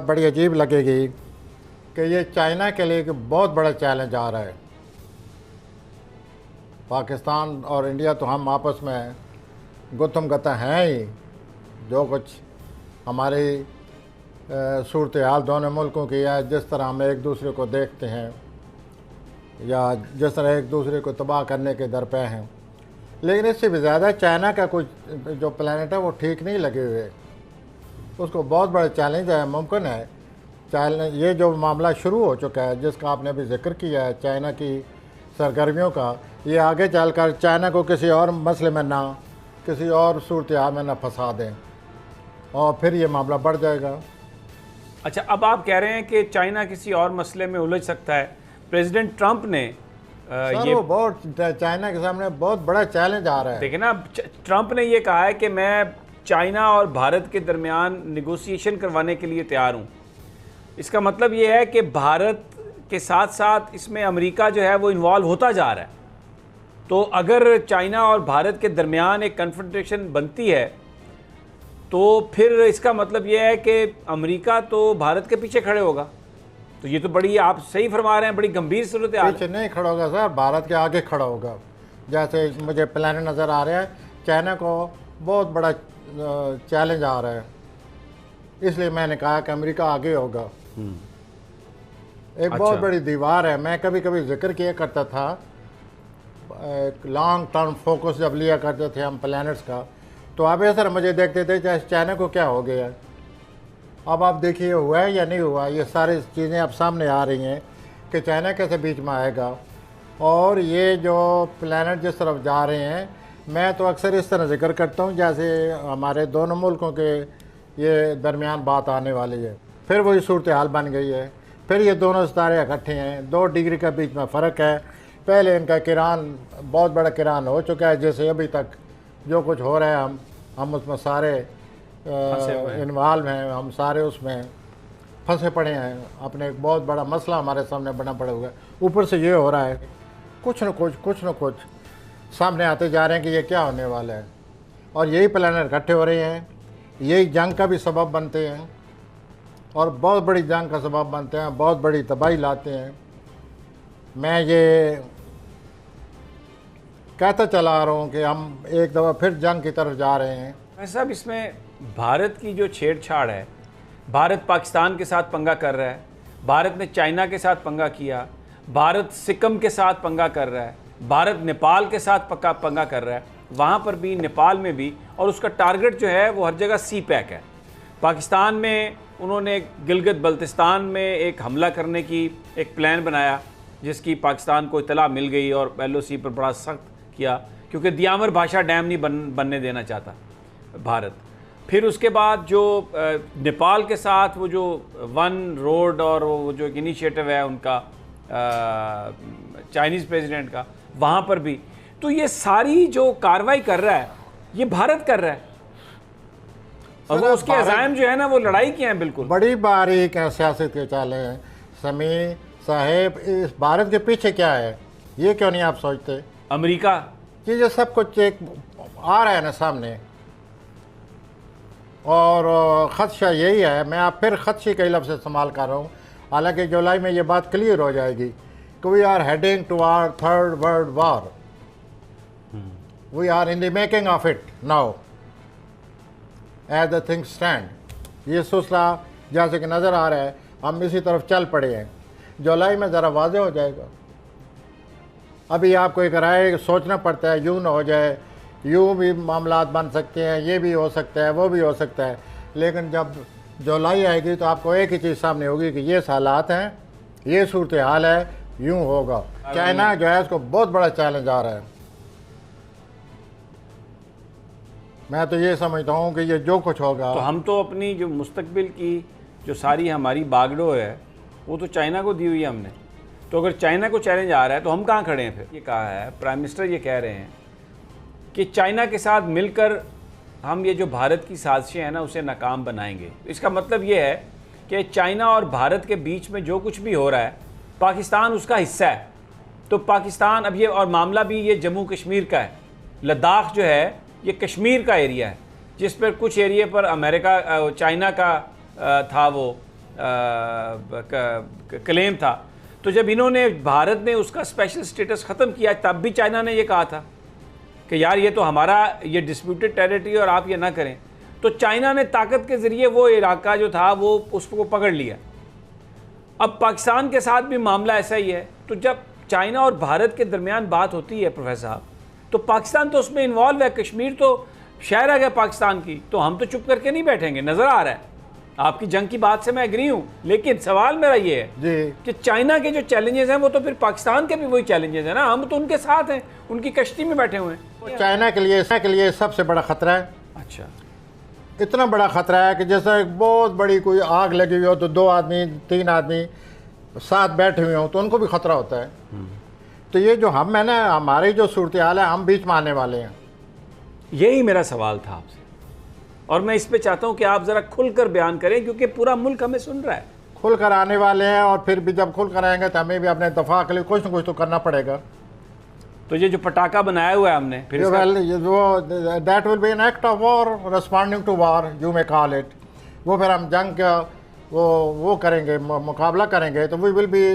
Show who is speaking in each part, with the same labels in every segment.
Speaker 1: बड़ी अजीब लगेगी कि ये चाइना के लिए एक बहुत बड़ा चैलेंज आ रहा है। पाकिस्तान और इंडिया तो हम आपस में गुत्थम गत्ता हैं ही। जो कुछ हमारी सूरत हाल दोनों मुल्कों की है, जिस तरह हम एक दूसरे को देखते हैं या जिस तरह एक दूसरे को तबाह करने के दर पे हैं, लेकिन इससे भी ज़्यादा चाइना का कुछ जो प्लानट है वो ठीक नहीं लगे हुए। उसको बहुत बड़ा चैलेंज है। मुमकिन है चाइना, ये जो मामला शुरू हो चुका है जिसका आपने अभी जिक्र किया है, चाइना की सरगर्मियों का, ये आगे चलकर चाइना को किसी और मसले में ना, किसी और सूरत हाल में ना फंसा दें और फिर ये मामला बढ़ जाएगा।
Speaker 2: अच्छा, अब आप कह रहे हैं कि चाइना किसी और मसले में उलझ सकता है। प्रेसिडेंट ट्रंप ने
Speaker 1: ये वो बहुत चाइना के सामने बहुत बड़ा चैलेंज आ रहा है।
Speaker 2: देखिए ना, ट्रंप ने ये कहा है कि मैं चाइना और भारत के दरमियान निगोशिएशन करवाने के लिए तैयार हूँ। इसका मतलब ये है कि भारत के साथ साथ इसमें अमेरिका जो है वो इन्वॉल्व होता जा रहा है। तो अगर चाइना और भारत के दरमियान एक कन्फ्रंटेशन बनती है तो फिर इसका मतलब ये है कि अमेरिका तो भारत के पीछे खड़े होगा। तो ये तो बड़ी, आप सही फरमा रहे हैं, बड़ी गंभीर सूरत है।
Speaker 1: पीछे नहीं खड़ा होगा सर, भारत के आगे खड़ा होगा। जैसे मुझे प्लान नज़र आ रहा है, चाइना को बहुत बड़ा चैलेंज आ रहा है, इसलिए मैंने कहा कि अमेरिका आगे होगा। एक बहुत बड़ी दीवार है। मैं कभी कभी जिक्र किया करता था, एक लॉन्ग टर्म फोकस जब लिया करते थे हम प्लैनेट्स का, तो आप सर मुझे देखते थे चाहे चाइना को क्या हो गया। अब आप देखिए हुआ है या नहीं हुआ। ये सारी चीज़ें अब सामने आ रही हैं कि चाइना कैसे बीच में आएगा और ये जो प्लैनेट जिस तरफ जा रहे हैं। मैं तो अक्सर इस तरह जिक्र करता हूँ जैसे हमारे दोनों मुल्कों के ये दरमियान बात आने वाली है, फिर वही सूरत हाल बन गई है। फिर ये दोनों सितारे इकट्ठे हैं, 2 डिग्री के बीच में फ़र्क है। पहले इनका किरान बहुत बड़ा किरान हो चुका है, जैसे अभी तक जो कुछ हो रहा है हम उसमें सारे इन्वॉल्व हैं, हम सारे उसमें फंसे पड़े हैं। अपने एक बहुत बड़ा मसला हमारे सामने बना पड़ा हुआ है। ऊपर से ये हो रहा है, कुछ न कुछ सामने आते जा रहे हैं कि ये क्या होने वाला है, और यही प्लानट इकट्ठे हो रहे हैं, यही जंग का भी सबब बनते हैं और बहुत बड़ी जंग का सबब बनते हैं, बहुत बड़ी तबाही लाते हैं। मैं ये कहता चला आ रहा हूँ कि हम एक दफ़ा फिर जंग की तरफ जा रहे हैं।
Speaker 2: साहब, इसमें भारत की जो छेड़छाड़ है, भारत पाकिस्तान के साथ पंगा कर रहा है, भारत ने चाइना के साथ पंगा किया, भारत सिक्किम के साथ पंगा कर रहा है, भारत नेपाल के साथ पंगा कर रहा है, वहाँ पर भी, नेपाल में भी, और उसका टारगेट जो है वो हर जगह सी पैक है। पाकिस्तान में उन्होंने गिलगित बल्तिस्तान में एक हमला करने की एक प्लान बनाया जिसकी पाकिस्तान को इतला मिल गई और LOC पर बड़ा सख्त किया, क्योंकि दियामर भाषा डैम नहीं बनने देना चाहता भारत। फिर उसके बाद जो नेपाल के साथ वो जो वन रोड और वो जो एक इनिशिएटिव है उनका चाइनीज़ प्रेसिडेंट का, वहाँ पर भी। तो ये सारी जो कार्रवाई कर रहा है ये भारत कर रहा है, और वो उसके अज़ाइम जो है ना वो लड़ाई के हैं। बिल्कुल
Speaker 1: बड़ी बारीक सियासत के चाले हैं समी साहेब। इस भारत के पीछे क्या है ये क्यों नहीं आप सोचते?
Speaker 2: अमेरिका
Speaker 1: कि जो सब कुछ एक आ रहा है ना सामने, और ख़दशा यही है। मैं आप फिर ख़दशे के लफ्ज़ इस्तेमाल कर रहा हूँ, हालांकि जुलाई में ये बात क्लियर हो जाएगी कि we are heading to our 3rd world war. We are in the making of it now as the things stand. ये सिलसिला जैसे कि नज़र आ रहा है हम इसी तरफ चल पड़े हैं। जुलाई में ज़रा वाज़ेह हो जाएगा। अभी आपको एक राय सोचना पड़ता है, यूँ ना हो जाए, यूँ भी मामलात बन सकते हैं, ये भी हो सकता है, वो भी हो सकता है। लेकिन जब जुलाई आएगी तो आपको एक ही चीज़ सामने होगी कि ये हालात हैं, ये सूरत हाल है, यूँ होगा। चाइना जो है उसको बहुत बड़ा चैलेंज आ रहा है। मैं तो ये समझता हूँ कि ये जो कुछ होगा,
Speaker 2: तो हम तो अपनी जो मुस्तकबिल की जो सारी हमारी बागडोर है वो तो चाइना को दी हुई है हमने। तो अगर चाइना को चैलेंज आ रहा है तो हम कहाँ खड़े हैं फिर? ये कहा है प्राइम मिनिस्टर, ये कह रहे हैं कि चाइना के साथ मिलकर हम ये जो भारत की साजिशें हैं ना उसे नाकाम बनाएंगे। इसका मतलब ये है कि चाइना और भारत के बीच में जो कुछ भी हो रहा है पाकिस्तान उसका हिस्सा है। तो पाकिस्तान अब ये, और मामला भी ये जम्मू कश्मीर का है, लद्दाख जो है ये कश्मीर का एरिया है जिस पर कुछ एरिया पर अमेरिका चाइना का था वो क्लेम था। तो जब इन्होंने, भारत ने उसका स्पेशल स्टेटस ख़त्म किया, तब भी चाइना ने ये कहा था कि यार ये तो हमारा, ये डिस्प्यूटेड टेरिटरी और आप ये ना करें। तो चाइना ने ताकत के ज़रिए वो इलाका जो था वो उसको पकड़ लिया। अब पाकिस्तान के साथ भी मामला ऐसा ही है। तो जब चाइना और भारत के दरमियान बात होती है प्रोफेसर साहब, तो पाकिस्तान तो उसमें इन्वॉल्व है, कश्मीर तो शहर आ गया पाकिस्तान की, तो हम तो चुप करके नहीं बैठेंगे। नज़र आ रहा है आपकी जंग की बात से मैं एग्री हूँ, लेकिन सवाल मेरा ये है
Speaker 1: जी
Speaker 2: कि चाइना के जो चैलेंजेस हैं वो तो फिर पाकिस्तान के भी वही चैलेंजेस हैं ना, हम तो उनके साथ हैं, उनकी कश्ती में बैठे हुए हैं।
Speaker 1: चाइना के लिए सबसे बड़ा ख़तरा है।
Speaker 2: अच्छा,
Speaker 1: इतना बड़ा ख़तरा है कि जैसे एक बहुत बड़ी कोई आग लगी हुई हो तो 2 आदमी 3 आदमी साथ बैठे हुए हों तो उनको भी ख़तरा होता है। तो ये जो हमारी जो सूरत हाल है, हम बीच में आने वाले हैं।
Speaker 2: यही मेरा सवाल था आपसे, और मैं इस पे चाहता हूं कि आप ज़रा खुलकर बयान करें, क्योंकि पूरा मुल्क हमें सुन रहा है।
Speaker 1: खुल कर आने वाले हैं, और फिर भी जब खुल कर आएंगे तो हमें भी अपने दफा के लिए कुछ ना कुछ तो करना पड़ेगा।
Speaker 2: तो ये जो पटाखा बनाया हुआ है हमने, फिर इसका...
Speaker 1: that will be an act of war, responding to war you may call it. वो फिर हम जंग का वो करेंगे, मुकाबला करेंगे। तो वी विल बी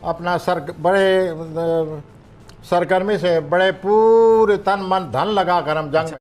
Speaker 1: अपना बड़े सरगर्मी से, बड़े पूरे तन मन धन लगा कर हम जंग